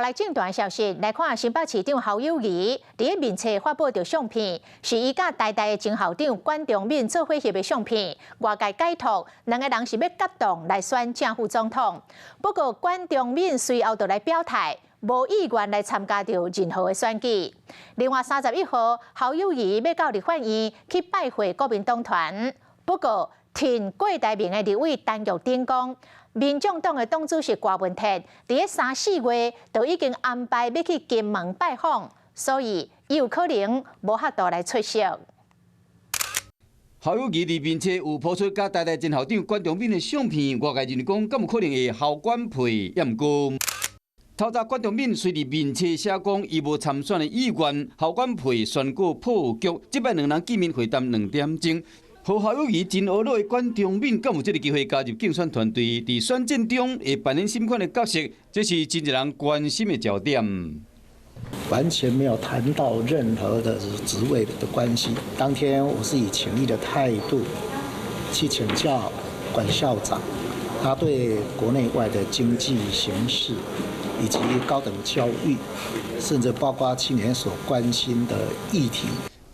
来正段消息，来看新北市长侯友宜伫面册发布着相片，是伊甲台大的前校长管中闵做伙翕的相片。外界解读，两个人是要结党来选正副总统。不过管中闵随后就来表态，无意愿来参加着任何的选举。另外31号，侯友宜要到立法院去拜会国民党团，不过挺郭台铭的立委陈玉珍讲。 民众党的党主席郭文哲，伫3、4月就已经安排要去金门拜访，所以伊有可能无法度来出席。侯友宜伫面册有抛出甲台大前校长管中闵的相片，外界认为讲，敢有可能会校管配？也毋过，透早管中闵虽伫面册写讲伊无参选的意愿，校管配宣告破局。即摆两人见面会谈2点钟。 和侯友宜真懊恼的管中闵，敢有这个机会加入竞选团队，伫选战中会扮演什么款的角色？这是真侪人关心的焦点。完全没有谈到任何的职位的关系。当天我是以情谊的态度去请教管校长，他对国内外的经济形势以及高等教育，甚至包括青年所关心的议题。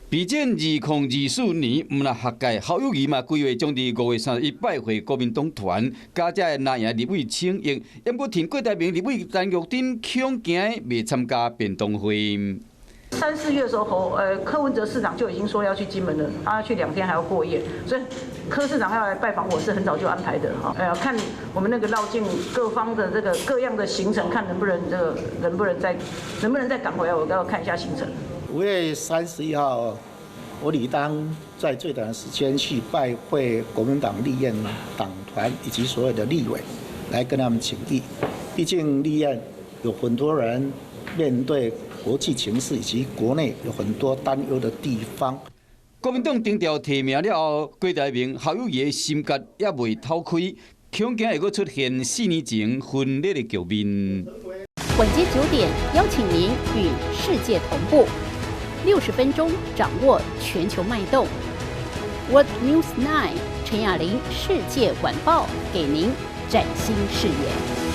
备战2024年，毋但学界侯友宜嘛规划将伫5月31拜会国民党团，加这拿赢立委请益，也毋过挺郭台铭立委陈玉珍恐惊未参加便当会。3、4月的时候，柯文哲市长就已经说要去金门了，他去2天还要过夜，所以柯市长要来拜访我是很早就安排的哈。看我们那个绕境各方的这个各样的行程，看能不能再赶回来，我要看一下行程。 5月31号，我理当在最短的时间去拜会国民党立院党团以及所有的立委，来跟他们请益。毕竟立院有很多人面对国际情势以及国内有很多担忧的地方。国民党定调提名了后，郭台铭、侯友宜的心结也未透开，恐惊会阁出现4年前分裂的局面。晚间9点，邀请您与世界同步。 60分钟掌握全球脉动。What News 9，陈雅玲世界晚报给您崭新视野。